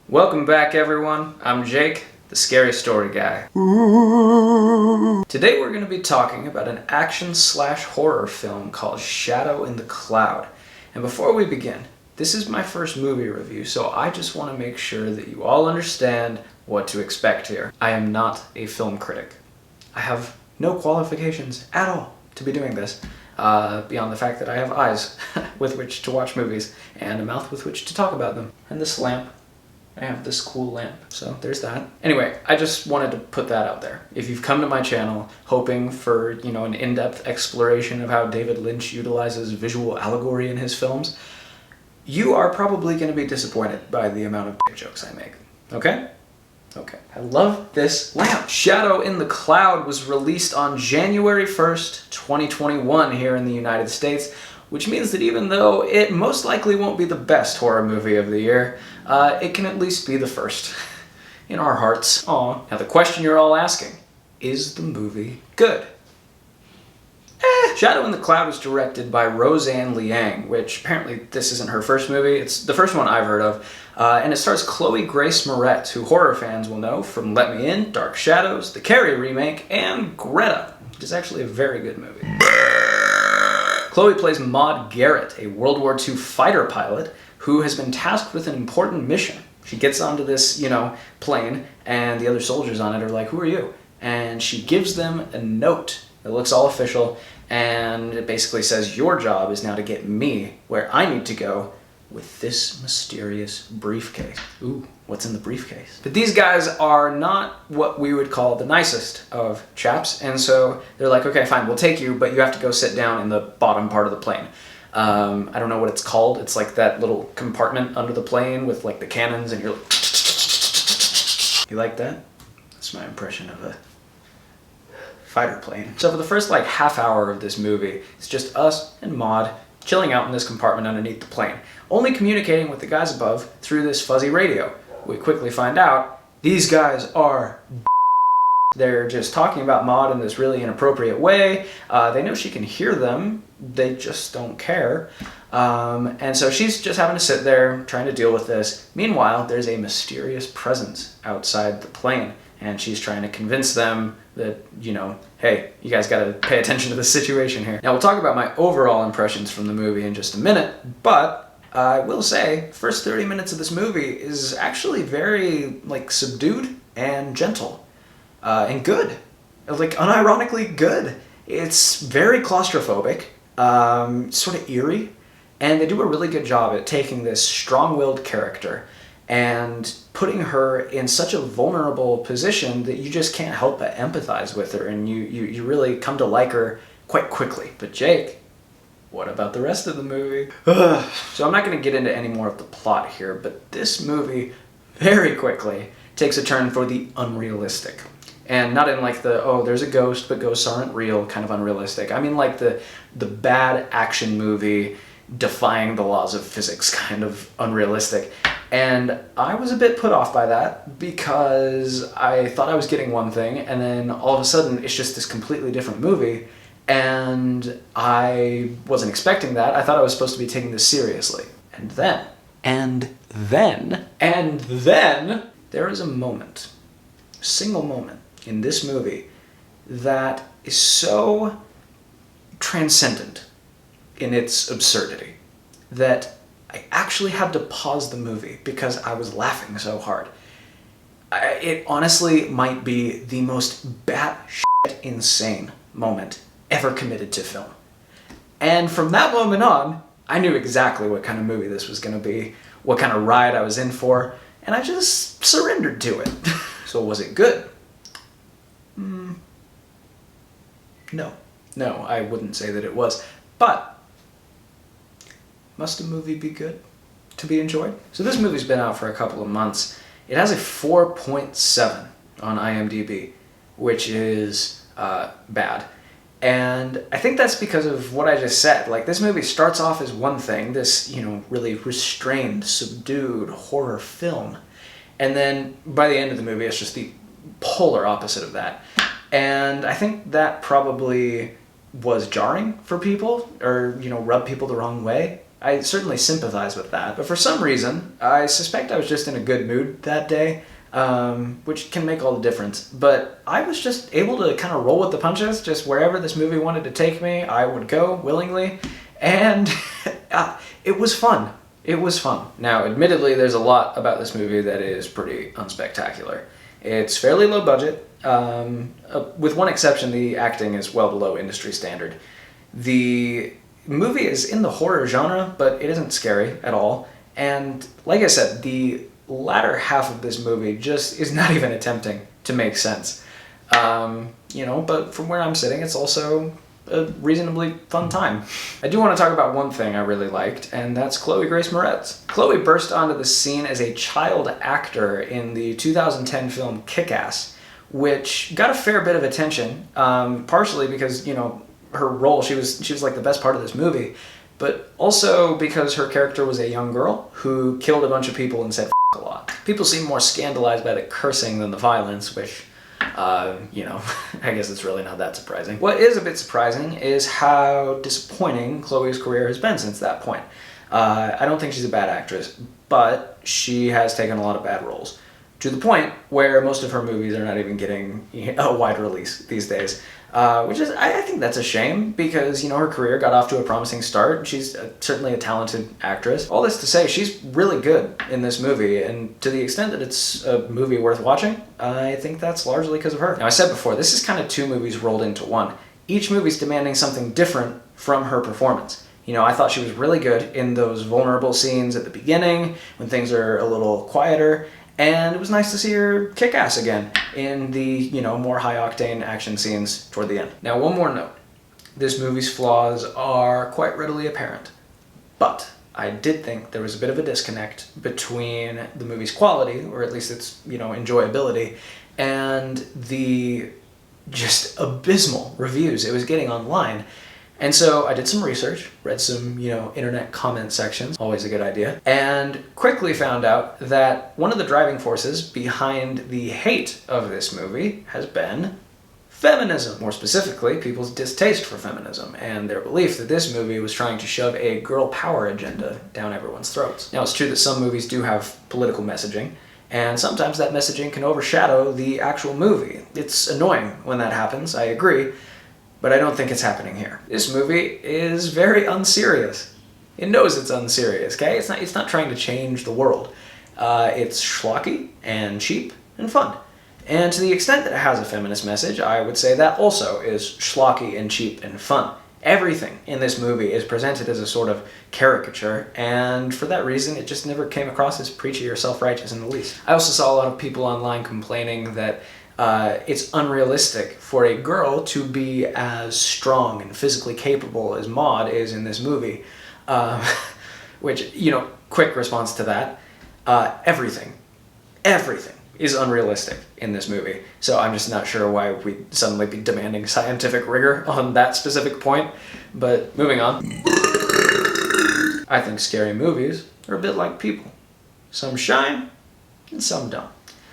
Welcome back, everyone. I'm Jake, the Scary Story Guy. Today we're going to be talking about an action/horror film called Shadow in the Cloud. And before we begin, this is my first movie review, so I just want to make sure that you all understand what to expect here. I am not a film critic. I have no qualifications at all to be doing this, beyond the fact that I have eyes with which to watch movies and a mouth with which to talk about them. And this lamp. I have this cool lamp, so there's that. Anyway, I just wanted to put that out there. If you've come to my channel hoping for, an in-depth exploration of how David Lynch utilizes visual allegory in his films, you are probably going to be disappointed by the amount of dick jokes I make. Okay? Okay. I love this lamp. Shadow in the Cloud was released on January 1st, 2021 here in the United States, which means that even though it most likely won't be the best horror movie of the year, it can at least be the first in our hearts. Aw. Now the question you're all asking, is the movie good? Shadow in the Cloud was directed by Roseanne Liang, which apparently this isn't her first movie. It's the first one I've heard of. And it stars Chloe Grace Moretz, who horror fans will know from Let Me In, Dark Shadows, the Carrie remake, and Greta, which is actually a very good movie. Chloe plays Maud Garrett, a World War II fighter pilot who has been tasked with an important mission. She gets onto this, plane, and the other soldiers on it are like, "Who are you?" And she gives them a note that looks all official, and it basically says, "Your job is now to get me where I need to go with this mysterious briefcase." Ooh, what's in the briefcase? But these guys are not what we would call the nicest of chaps, and so they're like, "Okay, fine, we'll take you, but you have to go sit down in the bottom part of the plane." I don't know what it's called. It's like that little compartment under the plane with like the cannons, and you're like... You like that? That's my impression of a fighter plane. So for the first half hour of this movie, it's just us and Maud chilling out in this compartment underneath the plane, only communicating with the guys above through this fuzzy radio. We quickly find out these guys are they're just talking about Maud in this really inappropriate way. They know she can hear them, they just don't care. And so she's just having to sit there trying to deal with this. Meanwhile, there's a mysterious presence outside the plane, and she's trying to convince them that, hey, you guys gotta pay attention to the situation here. Now, we'll talk about my overall impressions from the movie in just a minute, but I will say, first 30 minutes of this movie is actually very, subdued and gentle. And good. Unironically good. It's very claustrophobic, sort of eerie, and they do a really good job at taking this strong-willed character and putting her in such a vulnerable position that you just can't help but empathize with her, and you really come to like her quite quickly. But Jake, what about the rest of the movie? So I'm not going to get into any more of the plot here, but this movie very quickly takes a turn for the unrealistic. And not in there's a ghost, but ghosts aren't real kind of unrealistic. I mean the bad action movie defying the laws of physics kind of unrealistic. And I was a bit put off by that because I thought I was getting one thing, and then all of a sudden it's just this completely different movie, and I wasn't expecting that. I thought I was supposed to be taking this seriously. And then there is a moment, a single moment in this movie that is so transcendent in its absurdity that I actually had to pause the movie because I was laughing so hard. It honestly might be the most batshit insane moment ever committed to film. And from that moment on, I knew exactly what kind of movie this was going to be, what kind of ride I was in for, and I just surrendered to it. So was it good? No, I wouldn't say that it was. But must a movie be good to be enjoyed? So this movie's been out for a couple of months. It has a 4.7 on IMDb, which is bad. And I think that's because of what I just said. This movie starts off as one thing, this, really restrained, subdued horror film. And then by the end of the movie, it's just the polar opposite of that. And I think that probably was jarring for people, or, rubbed people the wrong way. I certainly sympathize with that. But for some reason, I suspect I was just in a good mood that day, which can make all the difference. But I was just able to kind of roll with the punches. Just wherever this movie wanted to take me, I would go willingly. And it was fun. It was fun. Now, admittedly, there's a lot about this movie that is pretty unspectacular. It's fairly low budget. With one exception, the acting is well below industry standard. The movie is in the horror genre, but it isn't scary at all. And like I said, the latter half of this movie just is not even attempting to make sense. But from where I'm sitting, it's also a reasonably fun time. I do want to talk about one thing I really liked, and that's Chloe Grace Moretz. Chloe burst onto the scene as a child actor in the 2010 film Kick-Ass, which got a fair bit of attention, partially because, her role, she was like the best part of this movie, but also because her character was a young girl who killed a bunch of people and said a lot. People seem more scandalized by the cursing than the violence, which I guess it's really not that surprising. What is a bit surprising is how disappointing Chloe's career has been since that point. I don't think she's a bad actress, but she has taken a lot of bad roles, to the point where most of her movies are not even getting a wide release these days. Which is, I think that's a shame, because, her career got off to a promising start. She's certainly a talented actress. All this to say, she's really good in this movie, and to the extent that it's a movie worth watching, I think that's largely because of her. Now, I said before, this is kind of two movies rolled into one. Each movie's demanding something different from her performance. I thought she was really good in those vulnerable scenes at the beginning, when things are a little quieter, and it was nice to see her kick ass again in the, more high-octane action scenes toward the end. Now, one more note. This movie's flaws are quite readily apparent, but I did think there was a bit of a disconnect between the movie's quality, or at least its, enjoyability, and the just abysmal reviews it was getting online. And so I did some research, read some, internet comment sections, always a good idea, and quickly found out that one of the driving forces behind the hate of this movie has been feminism. More specifically, people's distaste for feminism and their belief that this movie was trying to shove a girl power agenda down everyone's throats. Now, it's true that some movies do have political messaging, and sometimes that messaging can overshadow the actual movie. It's annoying when that happens, I agree, but I don't think it's happening here. This movie is very unserious. It knows it's unserious, okay? It's not trying to change the world. It's schlocky and cheap and fun. And to the extent that it has a feminist message, I would say that also is schlocky and cheap and fun. Everything in this movie is presented as a sort of caricature, and for that reason, it just never came across as preachy or self-righteous in the least. I also saw a lot of people online complaining that it's unrealistic for a girl to be as strong and physically capable as Maude is in this movie. Which, quick response to that, everything is unrealistic in this movie. So I'm just not sure why we'd suddenly be demanding scientific rigor on that specific point. But moving on. I think scary movies are a bit like people. Some shine and some don't.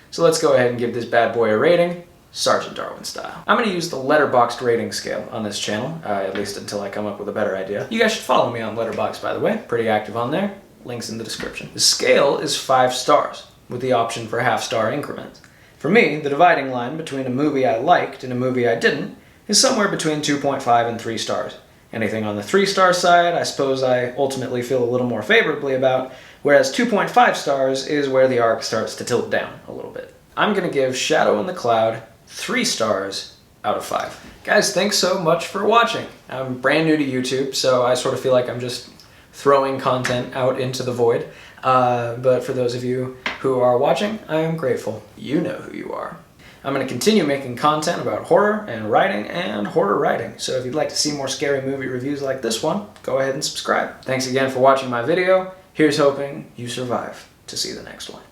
So let's go ahead and give this bad boy a rating, Sergeant Darwin style. I'm going to use the Letterboxd rating scale on this channel, at least until I come up with a better idea. You guys should follow me on Letterboxd, by the way. Pretty active on there. Links in the description. The scale is 5 stars, with the option for half-star increments. For me, the dividing line between a movie I liked and a movie I didn't is somewhere between 2.5 and 3 stars. Anything on the 3-star side, I suppose I ultimately feel a little more favorably about, whereas 2.5 stars is where the arc starts to tilt down a little bit. I'm going to give Shadow in the Cloud 3 stars out of 5. Guys, thanks so much for watching. I'm brand new to YouTube, so I sort of feel like I'm just throwing content out into the void. But for those of you who are watching, I am grateful. You know who you are. I'm going to continue making content about horror and horror writing. So if you'd like to see more scary movie reviews like this one, go ahead and subscribe. Thanks again for watching my video. Here's hoping you survive to see the next one.